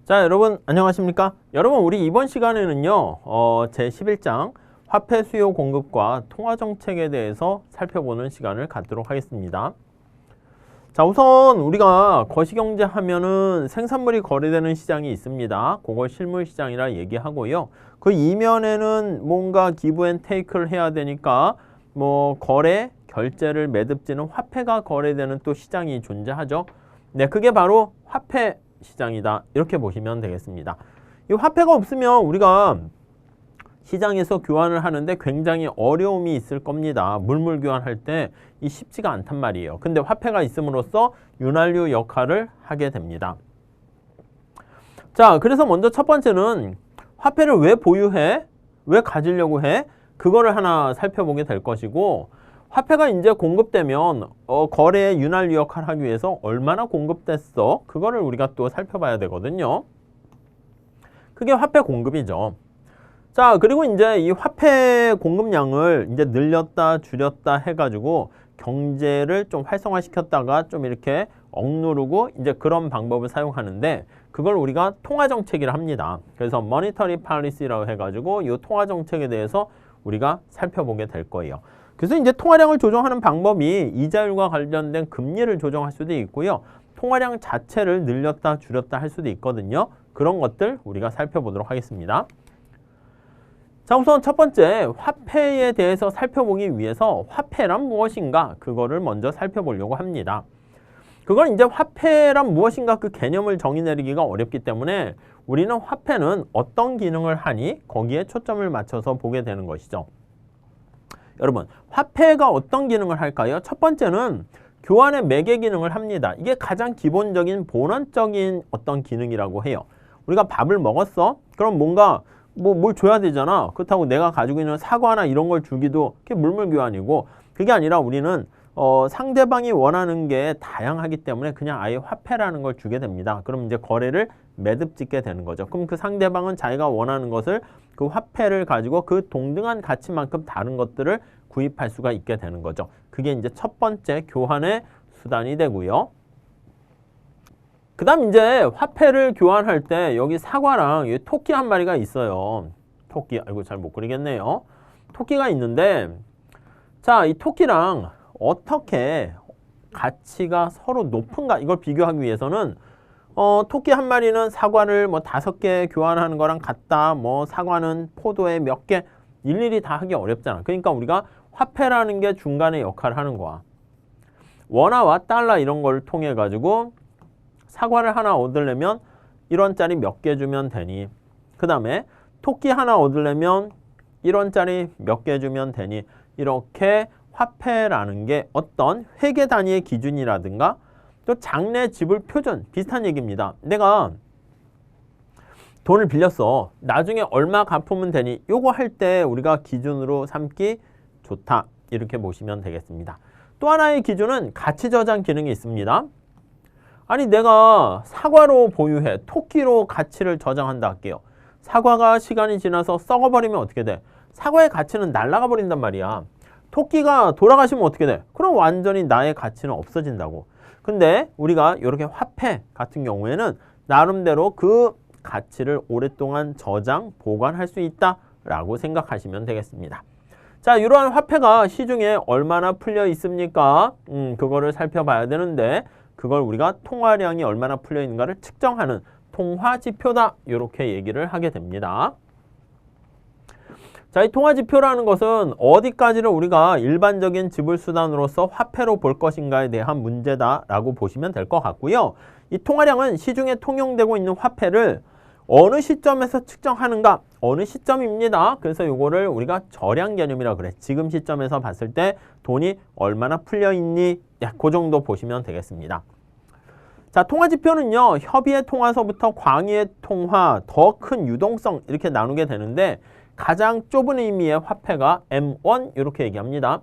자, 여러분 안녕하십니까? 여러분 우리 이번 시간에는요 제11장 화폐 수요 공급과 통화 정책에 대해서 살펴보는 시간을 갖도록 하겠습니다. 자, 우선 우리가 거시경제 하면은 생산물이 거래되는 시장이 있습니다. 그걸 실물 시장이라 얘기하고요. 그 이면에는 뭔가 기브 앤 테이크를 해야 되니까 뭐 거래, 결제를 매듭지는 화폐가 거래되는 또 시장이 존재하죠. 네, 그게 바로 화폐 시장이다. 이렇게 보시면 되겠습니다. 이 화폐가 없으면 우리가 시장에서 교환을 하는데 굉장히 어려움이 있을 겁니다. 물물 교환할 때 이 쉽지가 않단 말이에요. 근데 화폐가 있음으로써 윤활유 역할을 하게 됩니다. 자, 그래서 먼저 첫 번째는 화폐를 왜 보유해? 왜 가지려고 해? 그거를 하나 살펴보게 될 것이고, 화폐가 이제 공급되면 거래의 윤활유 역할을 하기 위해서 얼마나 공급됐어? 그거를 우리가 또 살펴봐야 되거든요. 그게 화폐 공급이죠. 자, 그리고 이제 이 화폐 공급량을 이제 늘렸다 줄였다 해가지고 경제를 좀 활성화시켰다가 좀 이렇게 억누르고 이제 그런 방법을 사용하는데, 그걸 우리가 통화정책이라 합니다. 그래서 Monetary Policy라고 해가지고 이 통화정책에 대해서 우리가 살펴보게 될 거예요. 그래서 이제 통화량을 조정하는 방법이 이자율과 관련된 금리를 조정할 수도 있고요. 통화량 자체를 늘렸다 줄였다 할 수도 있거든요. 그런 것들 우리가 살펴보도록 하겠습니다. 자, 우선 첫 번째 화폐에 대해서 살펴보기 위해서 화폐란 무엇인가 그거를 먼저 살펴보려고 합니다. 그건 이제 화폐란 무엇인가 그 개념을 정의 내리기가 어렵기 때문에 우리는 화폐는 어떤 기능을 하니 거기에 초점을 맞춰서 보게 되는 것이죠. 여러분, 화폐가 어떤 기능을 할까요? 첫 번째는 교환의 매개 기능을 합니다. 이게 가장 기본적인 본원적인 어떤 기능이라고 해요. 우리가 밥을 먹었어? 그럼 뭔가 뭘 줘야 되잖아. 그렇다고 내가 가지고 있는 사과나 이런 걸 주기도 그게 물물 교환이고, 그게 아니라 우리는 상대방이 원하는 게 다양하기 때문에 그냥 아예 화폐라는 걸 주게 됩니다. 그럼 이제 거래를 매듭짓게 되는 거죠. 그럼 그 상대방은 자기가 원하는 것을 그 화폐를 가지고 그 동등한 가치만큼 다른 것들을 구입할 수가 있게 되는 거죠. 그게 이제 첫 번째 교환의 수단이 되고요. 그 다음 이제 화폐를 교환할 때 여기 사과랑 여기 토끼 한 마리가 있어요. 토끼, 아이고 잘 못 그리겠네요. 토끼가 있는데, 자, 이 토끼랑 어떻게 가치가 서로 높은가 이걸 비교하기 위해서는 토끼 한 마리는 사과를 뭐 5개 교환하는 거랑 같다. 뭐 사과는 포도에 몇 개, 일일이 다 하기 어렵잖아. 그러니까 우리가 화폐라는 게 중간에 역할을 하는 거야. 원화와 달러 이런 걸 통해 가지고 사과를 하나 얻으려면 1원짜리 몇 개 주면 되니, 그 다음에 토끼 하나 얻으려면 1원짜리 몇 개 주면 되니, 이렇게 화폐라는 게 어떤 회계 단위의 기준이라든가 또 장래 지불 표준 비슷한 얘기입니다. 내가 돈을 빌렸어. 나중에 얼마 갚으면 되니, 요거 할 때 우리가 기준으로 삼기 좋다. 이렇게 보시면 되겠습니다. 또 하나의 기준은 가치 저장 기능이 있습니다. 아니, 내가 사과로 보유해 토끼로 가치를 저장한다 할게요. 사과가 시간이 지나서 썩어버리면 어떻게 돼? 사과의 가치는 날아가 버린단 말이야. 토끼가 돌아가시면 어떻게 돼? 그럼 완전히 나의 가치는 없어진다고. 근데 우리가 이렇게 화폐 같은 경우에는 나름대로 그 가치를 오랫동안 저장, 보관할 수 있다라고 생각하시면 되겠습니다. 자, 이러한 화폐가 시중에 얼마나 풀려 있습니까? 그거를 살펴봐야 되는데, 그걸 우리가 통화량이 얼마나 풀려 있는가를 측정하는 통화지표다. 이렇게 얘기를 하게 됩니다. 자, 이 통화지표라는 것은 어디까지를 우리가 일반적인 지불수단으로서 화폐로 볼 것인가에 대한 문제다라고 보시면 될 것 같고요. 이 통화량은 시중에 통용되고 있는 화폐를 어느 시점에서 측정하는가? 어느 시점입니다. 그래서 이거를 우리가 절약 개념이라고 그래. 지금 시점에서 봤을 때 돈이 얼마나 풀려 있니? 그 정도 보시면 되겠습니다. 자, 통화지표는요, 협의의 통화서부터 광의의 통화, 더 큰 유동성 이렇게 나누게 되는데, 가장 좁은 의미의 화폐가 M1 이렇게 얘기합니다.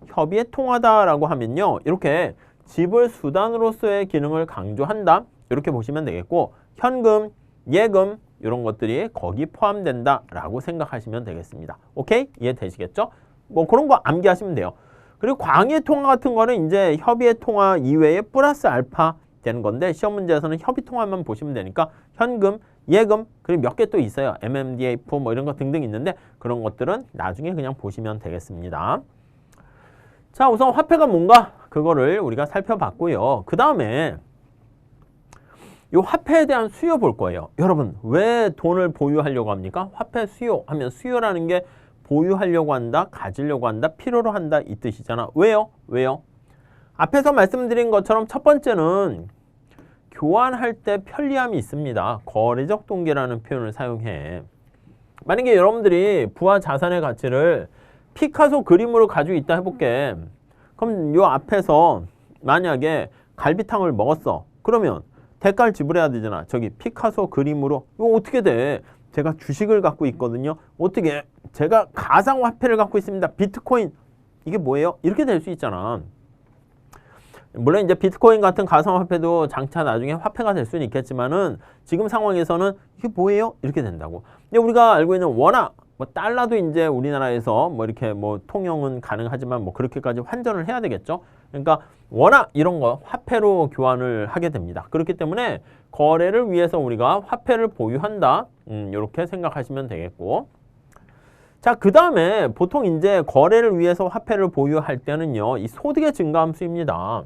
협의의 통화다라고 하면요, 이렇게 지불 수단으로서의 기능을 강조한다. 이렇게 보시면 되겠고, 현금, 예금 이런 것들이 거기 포함된다라고 생각하시면 되겠습니다. 오케이? 이해되시겠죠? 뭐 그런 거 암기하시면 돼요. 그리고 광의의 통화 같은 거는 이제 협의의 통화 이외에 플러스 알파 되는 건데 시험 문제에서는 협의통화만 보시면 되니까 현금, 예금, 그리고 몇 개 또 있어요. MMDF 뭐 이런 거 등등 있는데 그런 것들은 나중에 그냥 보시면 되겠습니다. 자, 우선 화폐가 뭔가 그거를 우리가 살펴봤고요. 그 다음에 이 화폐에 대한 수요 볼 거예요. 여러분, 왜 돈을 보유하려고 합니까? 화폐 수요 하면 수요라는 게 보유하려고 한다, 가지려고 한다, 필요로 한다 이 뜻이잖아. 왜요? 왜요? 앞에서 말씀드린 것처럼 첫 번째는 교환할 때 편리함이 있습니다. 거래적 동기라는 표현을 사용해. 만약에 여러분들이 부와 자산의 가치를 피카소 그림으로 가지고 있다 해볼게. 그럼 요 앞에서 만약에 갈비탕을 먹었어. 그러면 대가를 지불해야 되잖아. 저기 피카소 그림으로. 이거 어떻게 돼? 제가 주식을 갖고 있거든요. 어떻게? 제가 가상화폐를 갖고 있습니다. 비트코인. 이게 뭐예요? 이렇게 될 수 있잖아. 물론 이제 비트코인 같은 가상화폐도 장차 나중에 화폐가 될 수는 있겠지만은 지금 상황에서는 이게 뭐예요? 이렇게 된다고. 근데 우리가 알고 있는 원화, 뭐 달러도 이제 우리나라에서 뭐 이렇게 뭐 통용은 가능하지만 뭐 그렇게까지 환전을 해야 되겠죠. 그러니까 원화 이런 거 화폐로 교환을 하게 됩니다. 그렇기 때문에 거래를 위해서 우리가 화폐를 보유한다. 이렇게 생각하시면 되겠고. 자, 그 다음에 보통 이제 거래를 위해서 화폐를 보유할 때는요, 이 소득의 증가함수입니다.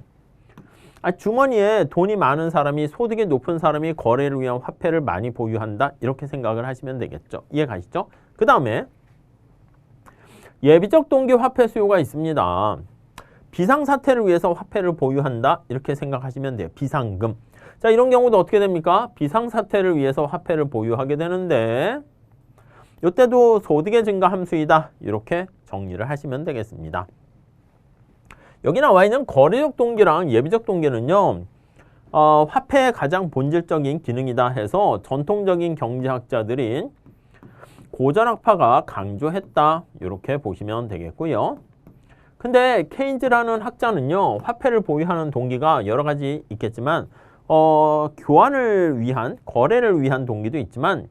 주머니에 돈이 많은 사람이, 소득이 높은 사람이 거래를 위한 화폐를 많이 보유한다. 이렇게 생각을 하시면 되겠죠. 이해 가시죠? 그 다음에 예비적 동기 화폐 수요가 있습니다. 비상사태를 위해서 화폐를 보유한다. 이렇게 생각하시면 돼요. 비상금. 자, 이런 경우도 어떻게 됩니까? 비상사태를 위해서 화폐를 보유하게 되는데 이때도 소득의 증가 함수이다. 이렇게 정리를 하시면 되겠습니다. 여기 나와 있는 거래적 동기랑 예비적 동기는요. 화폐의 가장 본질적인 기능이다 해서 전통적인 경제학자들인 고전학파가 강조했다. 이렇게 보시면 되겠고요. 근데 케인즈라는 학자는요. 화폐를 보유하는 동기가 여러 가지 있겠지만 교환을 위한, 거래를 위한 동기도 있지만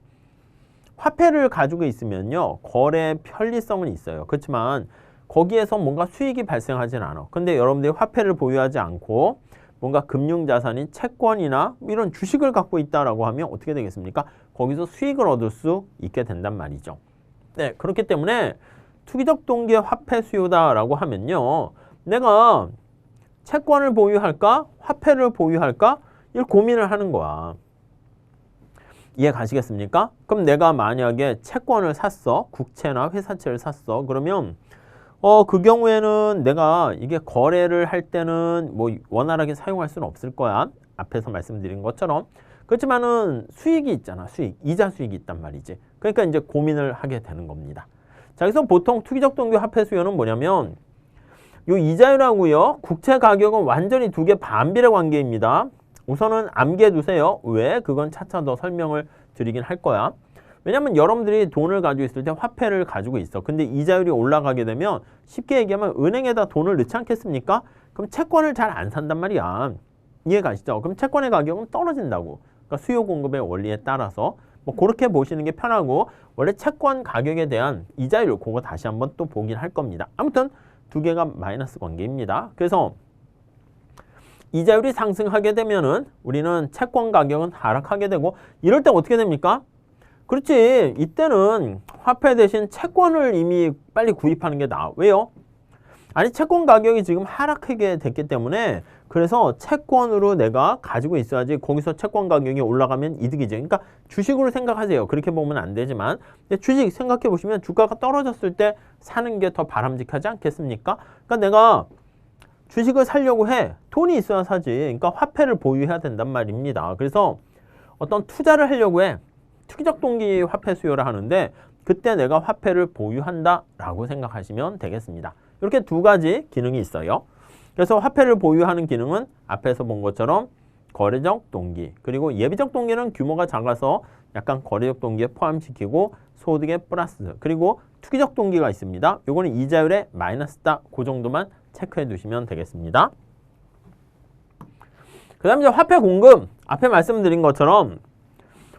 화폐를 가지고 있으면요. 거래 편리성은 있어요. 그렇지만 거기에서 뭔가 수익이 발생하진 않아. 근데 여러분들이 화폐를 보유하지 않고 뭔가 금융자산인 채권이나 이런 주식을 갖고 있다라고 하면 어떻게 되겠습니까? 거기서 수익을 얻을 수 있게 된단 말이죠. 네, 그렇기 때문에 투기적 동기의 화폐 수요다라고 하면요. 내가 채권을 보유할까? 화폐를 보유할까? 이걸 고민을 하는 거야. 이해 가시겠습니까? 그럼 내가 만약에 채권을 샀어. 국채나 회사채를 샀어. 그러면 그 경우에는 내가 이게 거래를 할 때는 뭐 원활하게 사용할 수는 없을 거야. 앞에서 말씀드린 것처럼. 그렇지만은 수익이 있잖아. 수익. 이자 수익이 있단 말이지. 그러니까 이제 고민을 하게 되는 겁니다. 자, 그래서 보통 투기적 동기 화폐 수요는 뭐냐면 요 이자율하고요. 국채 가격은 완전히 두 개 반비례 관계입니다. 우선은 암기해 두세요. 왜? 그건 차차 더 설명을 드리긴 할 거야. 왜냐면 여러분들이 돈을 가지고 있을 때 화폐를 가지고 있어. 근데 이자율이 올라가게 되면 쉽게 얘기하면 은행에다 돈을 넣지 않겠습니까? 그럼 채권을 잘 안 산단 말이야. 이해 가시죠? 그럼 채권의 가격은 떨어진다고. 그러니까 수요 공급의 원리에 따라서 뭐 그렇게 보시는 게 편하고 원래 채권 가격에 대한 이자율 그거 다시 한번 또 보긴 할 겁니다. 아무튼 두 개가 마이너스 관계입니다. 그래서 이자율이 상승하게 되면은 우리는 채권 가격은 하락하게 되고 이럴 때 어떻게 됩니까? 그렇지. 이때는 화폐 대신 채권을 이미 빨리 구입하는 게 나아. 왜요? 아니 채권 가격이 지금 하락하게 됐기 때문에 그래서 채권으로 내가 가지고 있어야지 거기서 채권 가격이 올라가면 이득이죠. 그러니까 주식으로 생각하세요. 그렇게 보면 안 되지만 근데 주식 생각해 보시면 주가가 떨어졌을 때 사는 게 더 바람직하지 않겠습니까? 그러니까 내가 주식을 사려고 해. 돈이 있어야 사지. 그러니까 화폐를 보유해야 된단 말입니다. 그래서 어떤 투자를 하려고 해. 투기적 동기 화폐 수요를 하는데 그때 내가 화폐를 보유한다라고 생각하시면 되겠습니다. 이렇게 두 가지 기능이 있어요. 그래서 화폐를 보유하는 기능은 앞에서 본 것처럼 거래적 동기 그리고 예비적 동기는 규모가 작아서 약간 거래적 동기에 포함시키고 소득의 플러스 그리고 투기적 동기가 있습니다. 요거는 이자율의 마이너스다. 그 정도만 체크해 두시면 되겠습니다. 그 다음 이제 화폐 공급 앞에 말씀드린 것처럼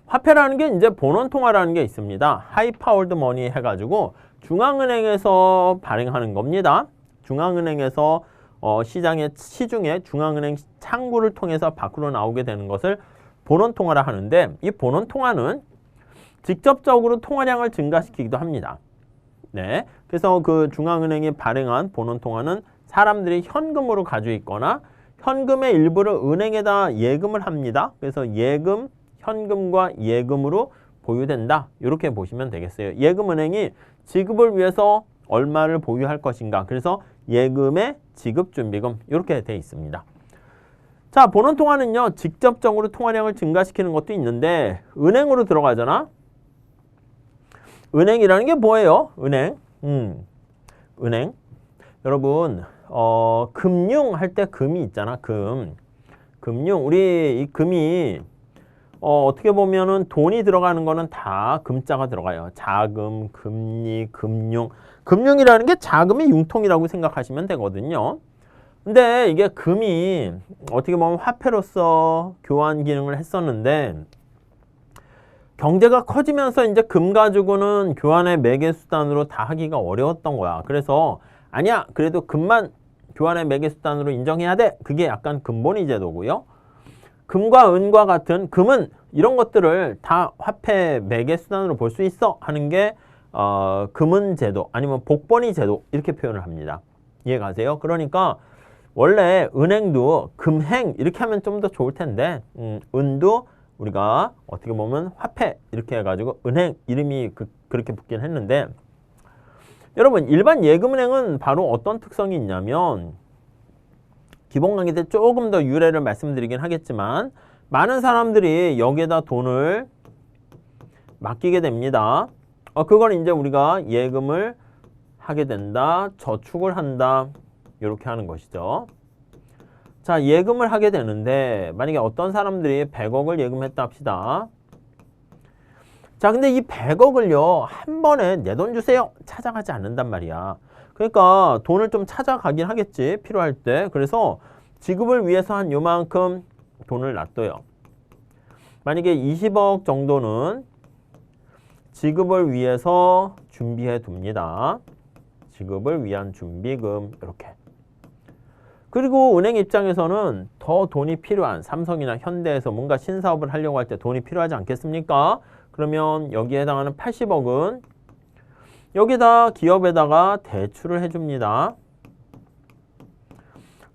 화폐라는 게 이제 본원통화라는 게 있습니다. 하이파워드 머니 해가지고 중앙은행에서 발행하는 겁니다. 중앙은행에서 시중에 중앙은행 창구를 통해서 밖으로 나오게 되는 것을 본원통화라 하는데 이 본원통화는 직접적으로 통화량을 증가시키기도 합니다. 네, 그래서 그 중앙은행이 발행한 본원통화는 사람들이 현금으로 가지고 있거나 현금의 일부를 은행에다 예금을 합니다. 그래서 예금, 현금과 예금으로 보유된다. 이렇게 보시면 되겠어요. 예금은행이 지급을 위해서 얼마를 보유할 것인가. 그래서 예금의 지급준비금 이렇게 돼 있습니다. 자, 본원통화는요. 직접적으로 통화량을 증가시키는 것도 있는데 은행으로 들어가잖아. 은행이라는 게 뭐예요? 은행. 은행. 여러분, 금융 할 때 금이 있잖아. 금융. 우리 이 금이 어떻게 보면은 돈이 들어가는 거는 다 금자가 들어가요. 자금, 금리, 금융. 금융이라는 게 자금의 융통이라고 생각하시면 되거든요. 근데 이게 금이 어떻게 보면 화폐로서 교환 기능을 했었는데 경제가 커지면서 이제 금 가지고는 교환의 매개 수단으로 다 하기가 어려웠던 거야. 그래서 아니야, 그래도 금만 교환의 매개 수단으로 인정해야 돼. 그게 약간 금본위 제도고요. 금과 은과 같은 금은 이런 것들을 다 화폐 매개 수단으로 볼 수 있어 하는 게 금은 제도 아니면 복본위 제도 이렇게 표현을 합니다. 이해가세요? 그러니까 원래 은행도 금행 이렇게 하면 좀 더 좋을 텐데 은도 우리가 어떻게 보면 화폐 이렇게 해가지고 은행 이름이 그렇게 붙긴 했는데 여러분 일반 예금은행은 바로 어떤 특성이 있냐면 기본 강의 때 조금 더 유래를 말씀드리긴 하겠지만 많은 사람들이 여기에다 돈을 맡기게 됩니다. 그걸 이제 우리가 예금을 하게 된다, 저축을 한다 이렇게 하는 것이죠. 자, 예금을 하게 되는데 만약에 어떤 사람들이 100억을 예금했다 합시다. 자, 근데 이 100억을요 한 번에 내 돈 주세요 찾아가지 않는단 말이야. 그러니까 돈을 좀 찾아가긴 하겠지 필요할 때. 그래서 지급을 위해서 한 요만큼 돈을 놔둬요. 만약에 20억 정도는 지급을 위해서 준비해 둡니다. 지급을 위한 준비금 이렇게. 그리고 은행 입장에서는 더 돈이 필요한 삼성이나 현대에서 뭔가 신사업을 하려고 할 때 돈이 필요하지 않겠습니까? 그러면 여기에 해당하는 80억은 여기다 기업에다가 대출을 해줍니다.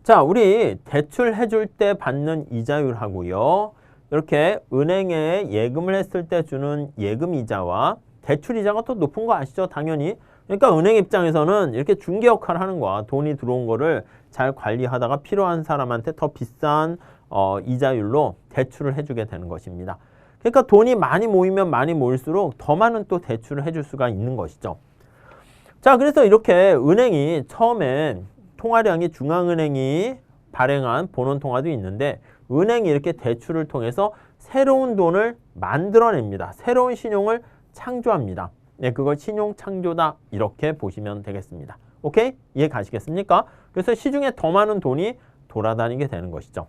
자, 우리 대출 해줄 때 받는 이자율하고요. 이렇게 은행에 예금을 했을 때 주는 예금 이자와 대출 이자가 더 높은 거 아시죠? 당연히. 그러니까 은행 입장에서는 이렇게 중개 역할을 하는 거야. 돈이 들어온 거를 잘 관리하다가 필요한 사람한테 더 비싼 이자율로 대출을 해주게 되는 것입니다. 그러니까 돈이 많이 모이면 많이 모일수록 더 많은 또 대출을 해줄 수가 있는 것이죠. 자, 그래서 이렇게 은행이 처음에 통화량이 중앙은행이 발행한 본원통화도 있는데 은행이 이렇게 대출을 통해서 새로운 돈을 만들어냅니다. 새로운 신용을 창조합니다. 네, 그걸 신용창조다 이렇게 보시면 되겠습니다. 오케이? 이해 가시겠습니까? 그래서 시중에 더 많은 돈이 돌아다니게 되는 것이죠.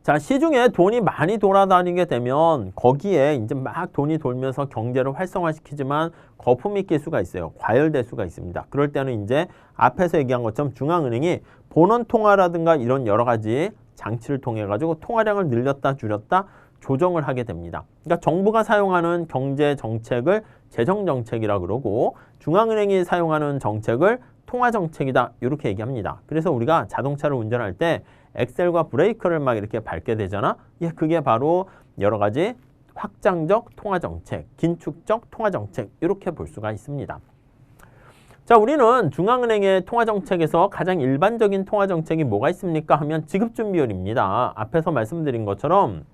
자, 시중에 돈이 많이 돌아다니게 되면 거기에 이제 막 돈이 돌면서 경제를 활성화시키지만 거품이 낄 수가 있어요. 과열될 수가 있습니다. 그럴 때는 이제 앞에서 얘기한 것처럼 중앙은행이 본원통화라든가 이런 여러 가지 장치를 통해 가지고 통화량을 늘렸다 줄였다 조정을 하게 됩니다. 그러니까 정부가 사용하는 경제 정책을 재정 정책이라 그러고 중앙은행이 사용하는 정책을 통화 정책이다 이렇게 얘기합니다. 그래서 우리가 자동차를 운전할 때 엑셀과 브레이크를 막 이렇게 밟게 되잖아. 예, 그게 바로 여러 가지 확장적 통화 정책, 긴축적 통화 정책 이렇게 볼 수가 있습니다. 자, 우리는 중앙은행의 통화 정책에서 가장 일반적인 통화 정책이 뭐가 있습니까 하면 지급준비율입니다. 앞에서 말씀드린 것처럼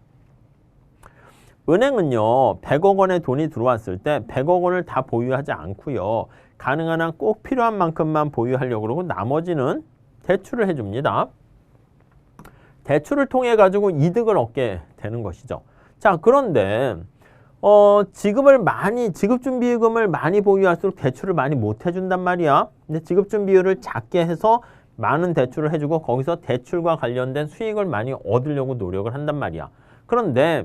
은행은요 100억 원의 돈이 들어왔을 때 100억 원을 다 보유하지 않고요 가능한 한 꼭 필요한 만큼만 보유하려고 그러고 나머지는 대출을 해줍니다. 대출을 통해 가지고 이득을 얻게 되는 것이죠. 자, 그런데 지급준비금을 많이 보유할수록 대출을 많이 못 해준단 말이야. 근데 지급준비율을 작게 해서 많은 대출을 해주고 거기서 대출과 관련된 수익을 많이 얻으려고 노력을 한단 말이야. 그런데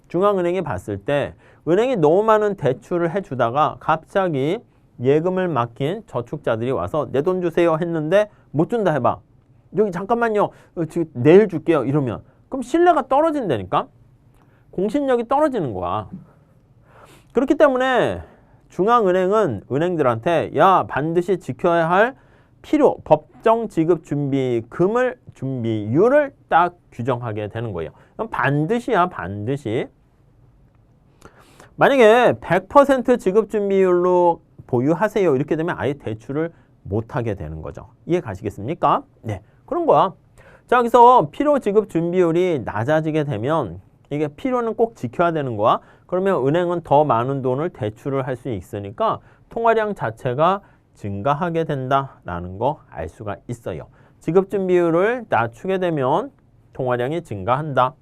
중앙은행이 봤을 때 은행이 너무 많은 대출을 해주다가 갑자기 예금을 맡긴 저축자들이 와서 내 돈 주세요 했는데 못 준다 해봐. 여기 잠깐만요. 지금 내일 줄게요. 이러면 그럼 신뢰가 떨어진다니까. 공신력이 떨어지는 거야. 그렇기 때문에 중앙은행은 은행들한테 야 반드시 지켜야 할 필요 법정 지급 준비금을 준비율을 딱 규정하게 되는 거예요. 그럼 반드시야 반드시. 만약에 100% 지급 준비율로 보유하세요 이렇게 되면 아예 대출을 못하게 되는 거죠. 이해 가시겠습니까? 네, 그런 거야. 자, 여기서 필요 지급 준비율이 낮아지게 되면 이게 필요는 꼭 지켜야 되는 거야. 그러면 은행은 더 많은 돈을 대출을 할 수 있으니까 통화량 자체가 증가하게 된다라는 거 알 수가 있어요. 지급 준비율을 낮추게 되면 통화량이 증가한다.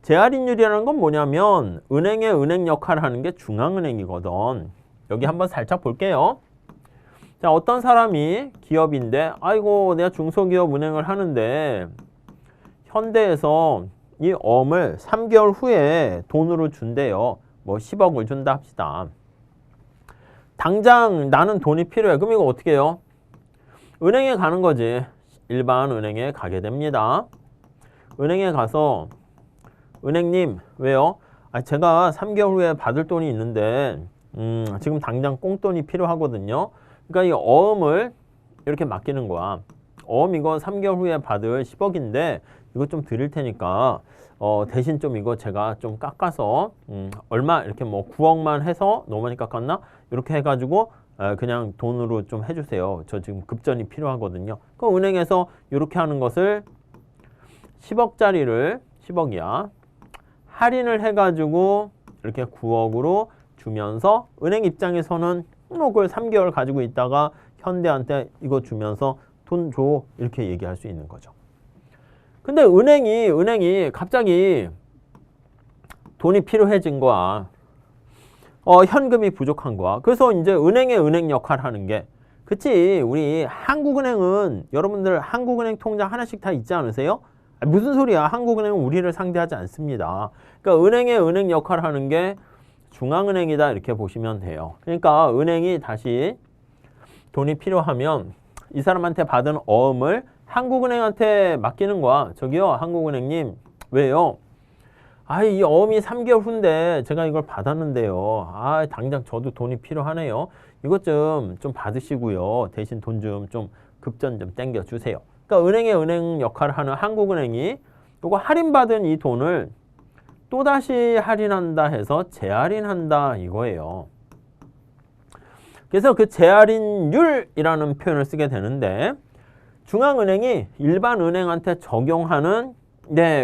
재할인율이라는 건 뭐냐면 은행의 은행 역할을 하는 게 중앙은행이거든. 여기 한번 살짝 볼게요. 자, 어떤 사람이 기업인데 아이고 내가 중소기업 은행을 하는데 현대에서 이 어음을 3개월 후에 돈으로 준대요. 뭐 10억을 준다 합시다. 당장 나는 돈이 필요해. 그럼 이거 어떻게 해요? 은행에 가는 거지. 일반 은행에 가게 됩니다. 은행에 가서 은행님 왜요? 제가 3개월 후에 받을 돈이 있는데 지금 당장 꽁돈이 필요하거든요. 그러니까 이 어음을 이렇게 맡기는 거야. 어음 이거 3개월 후에 받을 10억인데 이거 좀 드릴 테니까 대신 좀 이거 제가 좀 깎아서 얼마 이렇게 뭐 9억만 해서 너무 많이 깎았나? 이렇게 해가지고 그냥 돈으로 좀 해주세요. 저 지금 급전이 필요하거든요. 그럼 은행에서 이렇게 하는 것을 10억짜리를 10억이야. 할인을 해가지고 이렇게 9억으로 주면서 은행 입장에서는 뭐 그걸 3개월 가지고 있다가 현대한테 이거 주면서 돈 줘 이렇게 얘기할 수 있는 거죠. 근데 은행이 갑자기 돈이 필요해진 거야. 현금이 부족한 거야. 그래서 이제 은행의 은행 역할을 하는 게 그치 우리 한국은행은 여러분들 한국은행 통장 하나씩 다 있지 않으세요? 무슨 소리야. 한국은행은 우리를 상대하지 않습니다. 그러니까 은행의 은행 역할을 하는 게 중앙은행이다 이렇게 보시면 돼요. 그러니까 은행이 다시 돈이 필요하면 이 사람한테 받은 어음을 한국은행한테 맡기는 거야. 저기요 한국은행님 왜요? 이 어음이 3개월 후인데 제가 이걸 받았는데요. 당장 저도 돈이 필요하네요. 이것 좀 받으시고요. 대신 돈 좀 급전 좀 땡겨 주세요. 그러니까 은행의 은행 역할을 하는 한국은행이 이거 할인받은 이 돈을 또다시 할인한다 해서 재할인한다 이거예요. 그래서 그 재할인율이라는 표현을 쓰게 되는데 중앙은행이 일반 은행한테 적용하는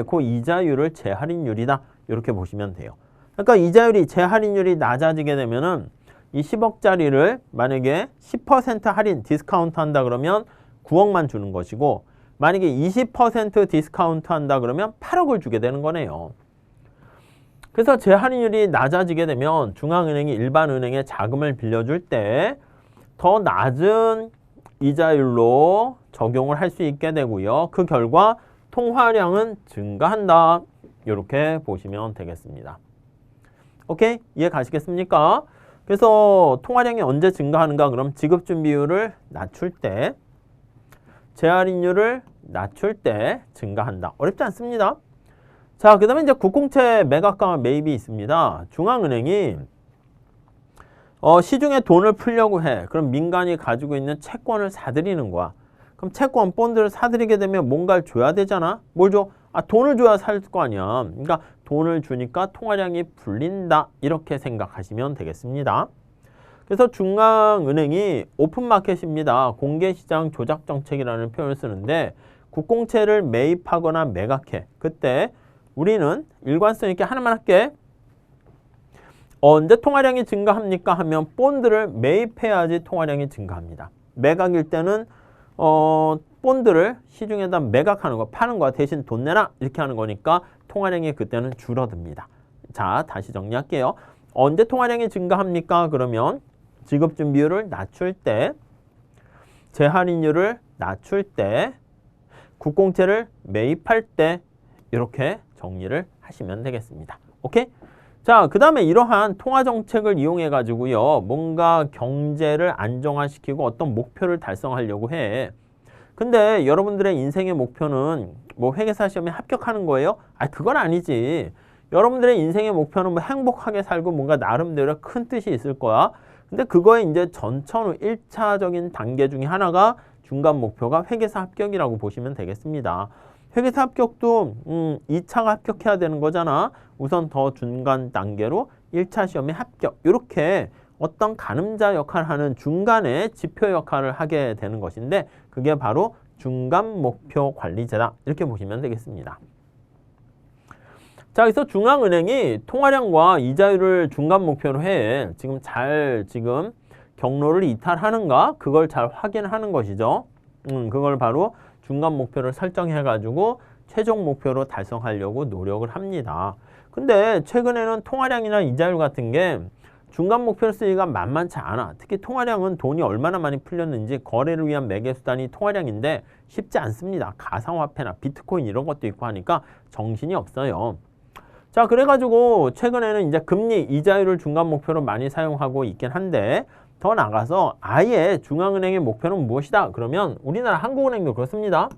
그 이자율을 재할인율이다 이렇게 보시면 돼요. 그러니까 이자율이 재할인율이 낮아지게 되면은 이 10억짜리를 만약에 10% 할인 디스카운트 한다 그러면 9억만 주는 것이고 만약에 20% 디스카운트 한다 그러면 8억을 주게 되는 거네요. 그래서 재할인율이 낮아지게 되면 중앙은행이 일반 은행에 자금을 빌려줄 때 더 낮은 이자율로 적용을 할 수 있게 되고요. 그 결과 통화량은 증가한다. 이렇게 보시면 되겠습니다. 오케이? 이해 가시겠습니까? 그래서 통화량이 언제 증가하는가? 그럼 지급준비율을 낮출 때, 재할인율을 낮출 때 증가한다. 어렵지 않습니다. 자, 그 다음에 이제 국공채 매각과 매입이 있습니다. 중앙은행이 시중에 돈을 풀려고 해. 그럼 민간이 가지고 있는 채권을 사들이는 거야. 그럼 채권, 본드를 사들이게 되면 뭔가를 줘야 되잖아. 뭘 줘? 돈을 줘야 살 거 아니야. 그러니까 돈을 주니까 통화량이 불린다. 이렇게 생각하시면 되겠습니다. 그래서 중앙은행이 오픈마켓입니다. 공개시장 조작정책이라는 표현을 쓰는데 국공채를 매입하거나 매각해. 그때 우리는 일관성 있게 하나만 할게. 언제 통화량이 증가합니까? 하면 본드를 매입해야지 통화량이 증가합니다. 매각일 때는 본드를 시중에다 매각하는 거, 파는 거야. 대신 돈 내놔 이렇게 하는 거니까 통화량이 그때는 줄어듭니다. 자, 다시 정리할게요. 언제 통화량이 증가합니까? 그러면 지급준비율을 낮출 때, 재할인율을 낮출 때, 국공채를 매입할 때 이렇게 정리를 하시면 되겠습니다. 오케이? 자, 그 다음에 이러한 통화정책을 이용해 가지고요. 뭔가 경제를 안정화시키고 어떤 목표를 달성하려고 해. 근데 여러분들의 인생의 목표는 뭐 회계사 시험에 합격하는 거예요? 아, 그건 아니지. 여러분들의 인생의 목표는 뭐 행복하게 살고 뭔가 나름대로 큰 뜻이 있을 거야. 근데 그거에 이제 전천후 1차적인 단계 중에 하나가 중간 목표가 회계사 합격이라고 보시면 되겠습니다. 회계사 합격도 2차가 합격해야 되는 거잖아. 우선 더 중간 단계로 1차 시험에 합격. 이렇게 어떤 가늠자 역할을 하는 중간에 지표 역할을 하게 되는 것인데 그게 바로 중간 목표 관리제다. 이렇게 보시면 되겠습니다. 자, 그래서 중앙은행이 통화량과 이자율을 중간 목표로 해. 지금 경로를 이탈하는가? 그걸 잘 확인하는 것이죠. 그걸 바로 중간 목표를 설정해 가지고 최종 목표로 달성하려고 노력을 합니다. 근데 최근에는 통화량이나 이자율 같은 게 중간 목표를 쓰기가 만만치 않아. 특히 통화량은 돈이 얼마나 많이 풀렸는지 거래를 위한 매개수단이 통화량인데 쉽지 않습니다. 가상화폐나 비트코인 이런 것도 있고 하니까 정신이 없어요. 자, 그래가지고 최근에는 이제 금리, 이자율을 중간 목표로 많이 사용하고 있긴 한데 더 나가서 아예 중앙은행의 목표는 무엇이다? 그러면 우리나라 한국은행도 그렇습니다.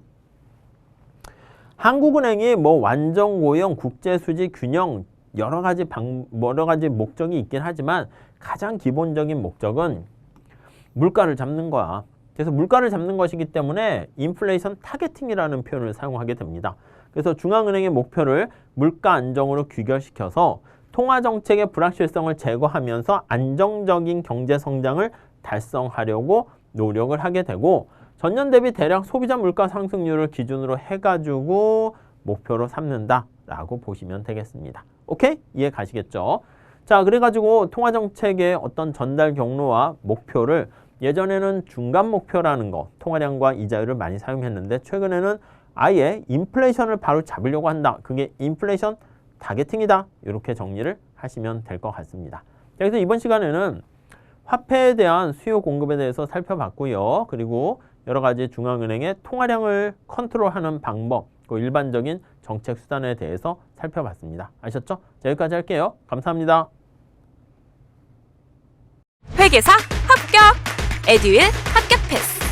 한국은행이 뭐 완전 고용, 국제 수지 균형 여러 가지 목적이 있긴 하지만 가장 기본적인 목적은 물가를 잡는 거야. 그래서 물가를 잡는 것이기 때문에 인플레이션 타겟팅이라는 표현을 사용하게 됩니다. 그래서 중앙은행의 목표를 물가 안정으로 귀결시켜서 통화정책의 불확실성을 제거하면서 안정적인 경제 성장을 달성하려고 노력을 하게 되고 전년 대비 대략 소비자 물가 상승률을 기준으로 해가지고 목표로 삼는다라고 보시면 되겠습니다. 오케이? 이해 가시겠죠? 자, 그래가지고 통화정책의 어떤 전달 경로와 목표를 예전에는 중간 목표라는 거, 통화량과 이자율을 많이 사용했는데 최근에는 아예 인플레이션을 바로 잡으려고 한다. 그게 인플레이션 타겟팅이다. 이렇게 정리를 하시면 될 것 같습니다. 그래서 이번 시간에는 화폐에 대한 수요 공급에 대해서 살펴봤고요. 그리고 여러 가지 중앙은행의 통화량을 컨트롤하는 방법, 그 일반적인 정책 수단에 대해서 살펴봤습니다. 아셨죠? 자, 여기까지 할게요. 감사합니다. 회계사 합격! 에듀윌 합격 패스!